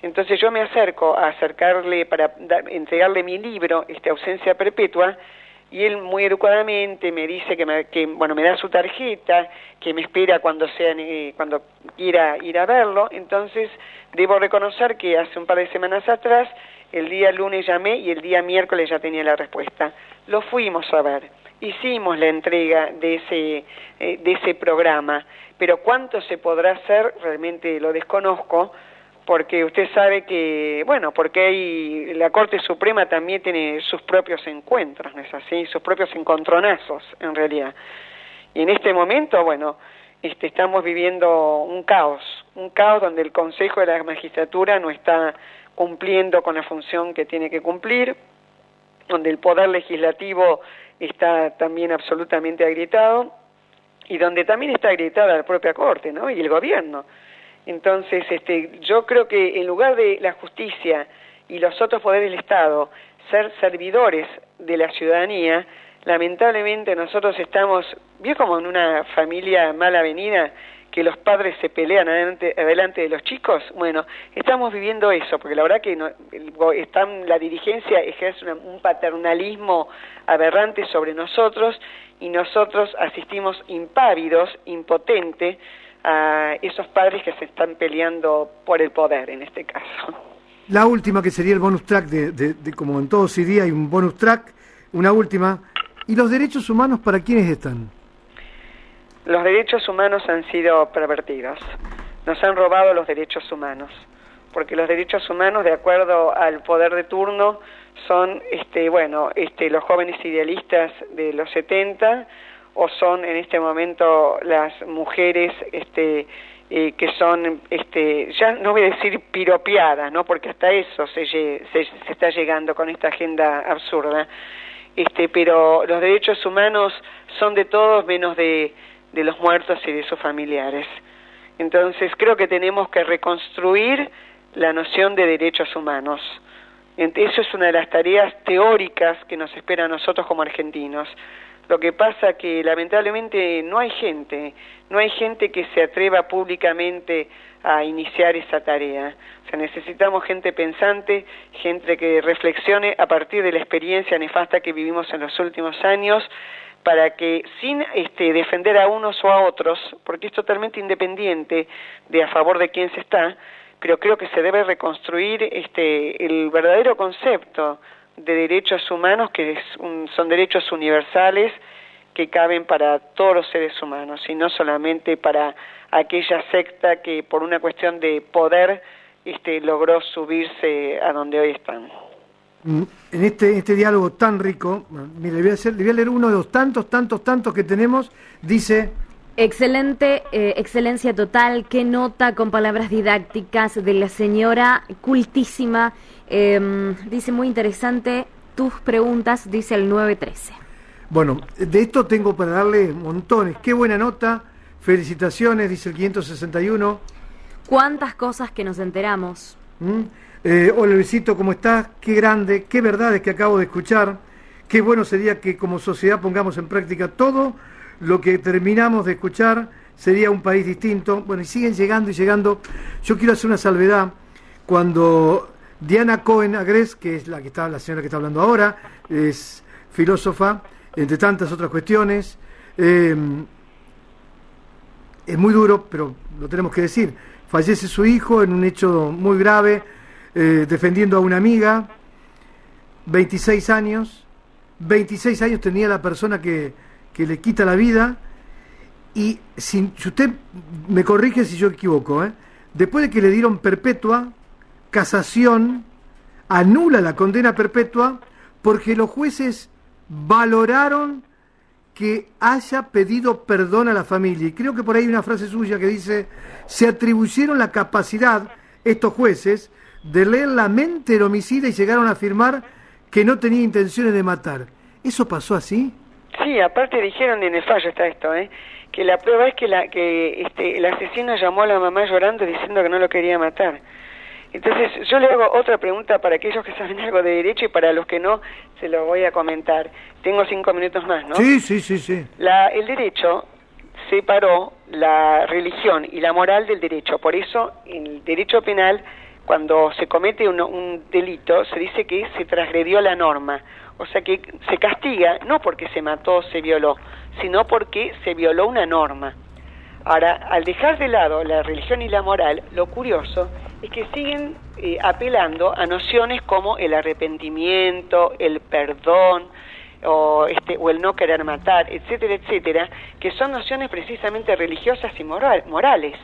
Entonces yo me acerco a acercarle para entregarle mi libro, Ausencia Perpetua, y él muy educadamente me dice que me da su tarjeta, que me espera cuando quiera ir a verlo. Entonces debo reconocer que hace un par de semanas atrás, el día lunes llamé y el día miércoles ya tenía la respuesta. Lo fuimos a ver, hicimos la entrega de ese programa, pero cuánto se podrá hacer realmente lo desconozco, porque usted sabe que, bueno, porque la Corte Suprema también tiene sus propios encuentros, ¿no es así? Sus propios encontronazos, en realidad. Y en este momento, bueno, estamos viviendo un caos donde el Consejo de la Magistratura no está cumpliendo con la función que tiene que cumplir, donde el Poder Legislativo está también absolutamente agrietado, y donde también está agrietada la propia Corte, ¿no? Y el Gobierno. Entonces, yo creo que en lugar de la justicia y los otros poderes del Estado ser servidores de la ciudadanía, lamentablemente nosotros estamos, ¿vio como en una familia mal avenida que los padres se pelean adelante de los chicos? Bueno, estamos viviendo eso, porque la verdad que la dirigencia ejerce un paternalismo aberrante sobre nosotros y nosotros asistimos impávidos, impotentes, a esos padres que se están peleando por el poder en este caso. La última, que sería el bonus track de como en todo CD hay un bonus track, una última. ¿Y los derechos humanos para quiénes están? Los derechos humanos han sido pervertidos. Nos han robado los derechos humanos, porque los derechos humanos, de acuerdo al poder de turno, son los jóvenes idealistas de los 70, o son en este momento las mujeres que son, ya no voy a decir piropeadas, ¿no? Porque hasta eso se está llegando con esta agenda absurda. Pero los derechos humanos son de todos menos de los muertos y de sus familiares. Entonces creo que tenemos que reconstruir la noción de derechos humanos. Eso es una de las tareas teóricas que nos espera a nosotros como argentinos. Lo que pasa que lamentablemente no hay gente que se atreva públicamente a iniciar esa tarea. O sea, necesitamos gente pensante, gente que reflexione a partir de la experiencia nefasta que vivimos en los últimos años, para que sin defender a unos o a otros, porque es totalmente independiente de a favor de quién se está, pero creo que se debe reconstruir el verdadero concepto de derechos humanos, que son derechos universales que caben para todos los seres humanos y no solamente para aquella secta que por una cuestión de poder logró subirse a donde hoy están. En este diálogo tan rico, mire, le voy a leer uno de los tantos que tenemos. Dice: excelente, excelencia total, qué nota con palabras didácticas de la señora cultísima. Dice muy interesante tus preguntas, dice el 913. Bueno, de esto tengo para darle montones. Qué buena nota, felicitaciones, dice el 561. Cuántas cosas que nos enteramos. Hola Luisito, ¿cómo estás? Qué grande, qué verdades que acabo de escuchar. Qué bueno sería que como sociedad pongamos en práctica todo lo que terminamos de escuchar. Sería un país distinto. Bueno, y siguen llegando y llegando. Yo quiero hacer una salvedad. Cuando Diana Cohen Agres, que es la señora que está hablando ahora, es filósofa, entre tantas otras cuestiones, es muy duro, pero lo tenemos que decir. Fallece su hijo en un hecho muy grave, defendiendo a una amiga. 26 años tenía la persona que le quita la vida. Y si usted me corrige si yo equivoco, después de que le dieron perpetua, casación, anula la condena perpetua porque los jueces valoraron que haya pedido perdón a la familia. Y creo que por ahí hay una frase suya que dice, se atribuyeron la capacidad, estos jueces, de leer la mente del homicida y llegaron a afirmar que no tenía intenciones de matar. ¿Eso pasó así? Sí, aparte dijeron en el fallo está esto, que la prueba es que el asesino llamó a la mamá llorando diciendo que no lo quería matar. Entonces yo le hago otra pregunta para aquellos que saben algo de derecho y para los que no, se lo voy a comentar. Tengo 5 minutos más, ¿no? Sí. El derecho separó la religión y la moral del derecho. Por eso, en el derecho penal, cuando se comete un delito, se dice que se transgredió la norma. O sea que se castiga no porque se mató o se violó, sino porque se violó una norma. Ahora, al dejar de lado la religión y la moral, lo curioso es que siguen apelando a nociones como el arrepentimiento, el perdón, o el no querer matar, etcétera, etcétera, que son nociones precisamente religiosas y morales.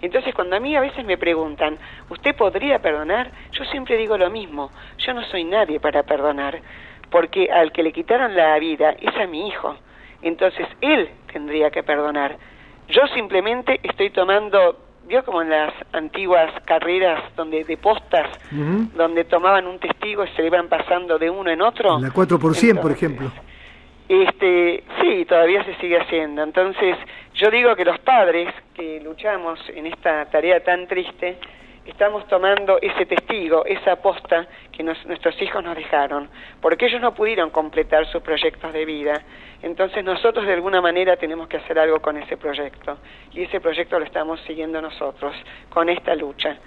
Entonces, cuando a mí a veces me preguntan, ¿usted podría perdonar? Yo siempre digo lo mismo, yo no soy nadie para perdonar, porque al que le quitaron la vida es a mi hijo, entonces él tendría que perdonar. Yo simplemente estoy tomando, ¿vio como en las antiguas carreras de postas, donde tomaban un testigo y se le iban pasando de uno en otro? La 4%, por ejemplo. Sí, todavía se sigue haciendo. Entonces, yo digo que los padres que luchamos en esta tarea tan triste, estamos tomando ese testigo, esa posta que nuestros hijos nos dejaron, porque ellos no pudieron completar sus proyectos de vida. Entonces nosotros de alguna manera tenemos que hacer algo con ese proyecto, y ese proyecto lo estamos siguiendo nosotros, con esta lucha.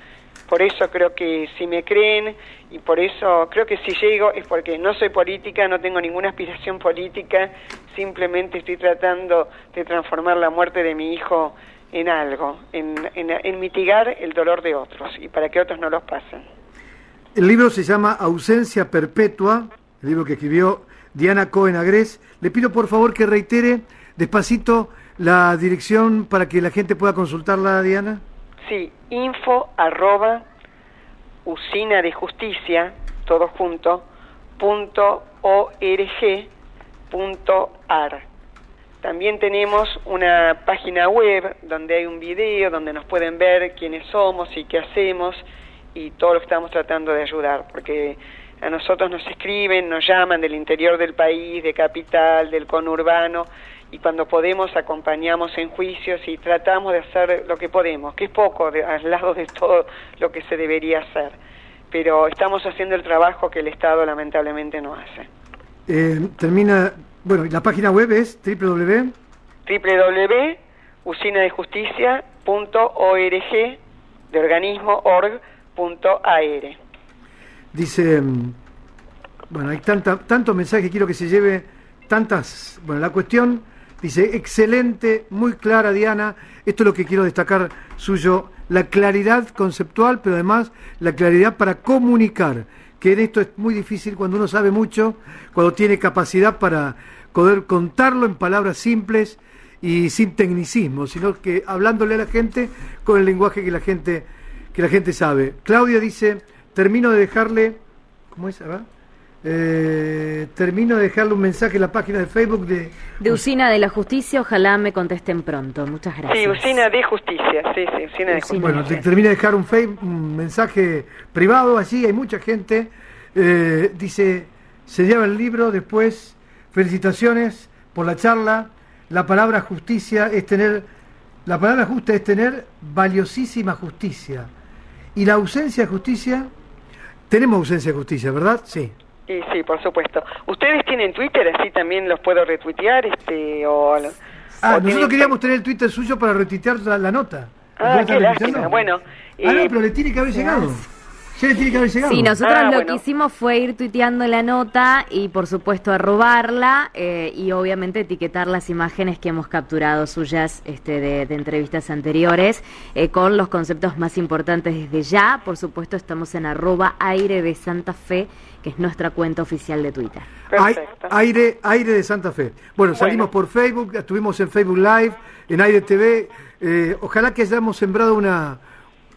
Por eso creo que si me creen, y por eso creo que si llego es porque no soy política, no tengo ninguna aspiración política, simplemente estoy tratando de transformar la muerte de mi hijo en algo, en mitigar el dolor de otros y para que otros no los pasen. El libro se llama Ausencia Perpetua, el libro que escribió Diana Cohen Agrest. Le pido por favor que reitere despacito la dirección para que la gente pueda consultarla, Diana. Sí, info@usinadejusticia, todo junto, .org.ar. También tenemos una página web donde hay un video, donde nos pueden ver quiénes somos y qué hacemos y todo lo que estamos tratando de ayudar, porque a nosotros nos escriben, nos llaman del interior del país, de capital, del conurbano, y cuando podemos acompañamos en juicios y tratamos de hacer lo que podemos, que es poco al lado de todo lo que se debería hacer, pero estamos haciendo el trabajo que el Estado lamentablemente no hace. La página web es www.usinadejusticia.org de organismo org.ar. Dice, hay tantos mensajes que quiero que se lleve, la cuestión, dice, excelente, muy clara, Diana, esto es lo que quiero destacar suyo, la claridad conceptual, pero además la claridad para comunicar, que en esto es muy difícil cuando uno sabe mucho, cuando tiene capacidad para poder contarlo en palabras simples y sin tecnicismo, sino que hablándole a la gente con el lenguaje que la gente sabe. Claudia dice, termino de dejarle un mensaje en la página de Facebook de Usina de la Justicia, ojalá me contesten pronto. Muchas gracias. Sí, Usina de Justicia, Usina de Justicia. Bueno, termina de dejar un mensaje privado allí, hay mucha gente, dice, se lleva el libro, después, felicitaciones por la charla, la palabra justa es tener valiosísima justicia, y la ausencia de justicia, tenemos ausencia de justicia, ¿verdad? Sí. Sí, por supuesto. ¿Ustedes tienen Twitter? Así también los puedo retuitear, nosotros queríamos tener el Twitter suyo para retuitear la nota. Qué lástima. Bueno. Pero le tiene que haber llegado. Ya le tiene que haber llegado. Sí, nosotros que hicimos fue ir tuiteando la nota y por supuesto arrobarla y obviamente etiquetar las imágenes que hemos capturado suyas de entrevistas anteriores con los conceptos más importantes desde ya. Por supuesto estamos en @aire de Santa Fe, que es nuestra cuenta oficial de Twitter. Perfecto. Aire de Santa Fe. Bueno, salimos por Facebook, estuvimos en Facebook Live, en Aire TV. Ojalá que hayamos sembrado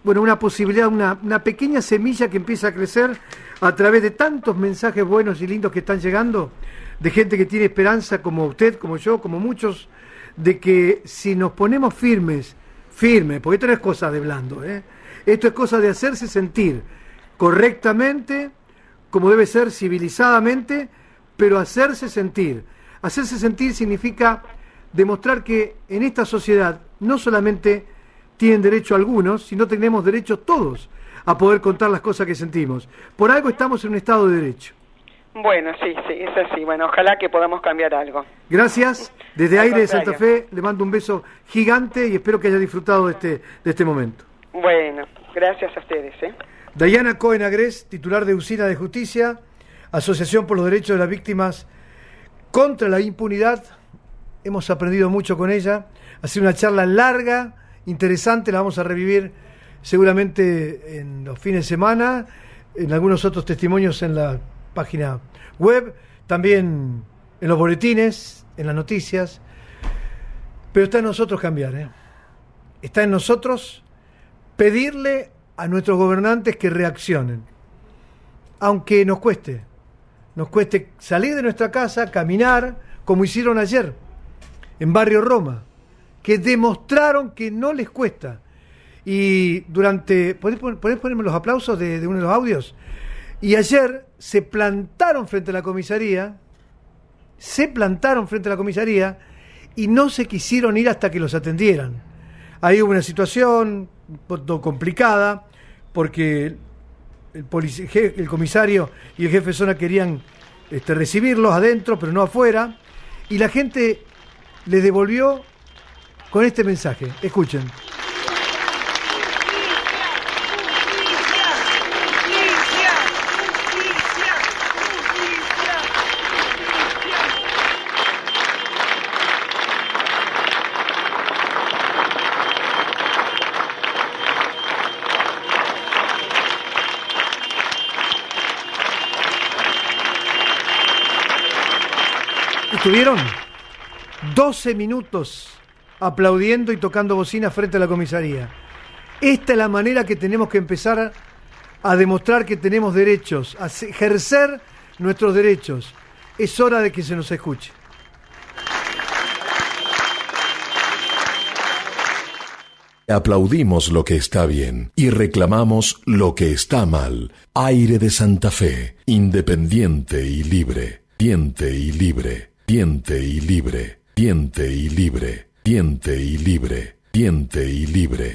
bueno, una posibilidad, una pequeña semilla que empieza a crecer a través de tantos mensajes buenos y lindos que están llegando, de gente que tiene esperanza, como usted, como yo, como muchos, de que si nos ponemos firmes, porque esto no es cosa de blando, esto es cosa de hacerse sentir correctamente, como debe ser, civilizadamente, pero hacerse sentir. Hacerse sentir significa demostrar que en esta sociedad no solamente tienen derecho algunos, sino tenemos derecho todos a poder contar las cosas que sentimos. Por algo estamos en un Estado de Derecho. Bueno, sí, es así. Bueno, ojalá que podamos cambiar algo. Gracias. Desde Aire de Santa Fe le mando un beso gigante y espero que haya disfrutado de este momento. Bueno, gracias a ustedes. Diana Cohen Agrest, titular de Usina de Justicia, Asociación por los Derechos de las Víctimas contra la Impunidad. Hemos aprendido mucho con ella. Ha sido una charla larga, interesante, la vamos a revivir seguramente en los fines de semana, en algunos otros testimonios en la página web, también en los boletines, en las noticias. Pero está en nosotros cambiar, Está en nosotros pedirle a nuestros gobernantes que reaccionen, aunque nos cueste salir de nuestra casa, caminar, como hicieron ayer en Barrio Roma, que demostraron que no les cuesta. Y ¿podés ponerme los aplausos de uno de los audios? Y ayer se plantaron frente a la comisaría, y no se quisieron ir hasta que los atendieran. Ahí hubo una situación un poco complicada, porque el comisario y el jefe de zona querían recibirlos adentro, pero no afuera, y la gente les devolvió con este mensaje. Escuchen. Estuvieron 12 minutos aplaudiendo y tocando bocina frente a la comisaría. Esta es la manera que tenemos que empezar a demostrar que tenemos derechos, a ejercer nuestros derechos. Es hora de que se nos escuche. Aplaudimos lo que está bien y reclamamos lo que está mal. Aire de Santa Fe, independiente y libre, diente y libre. Diente y libre, diente y libre, diente y libre, diente y libre.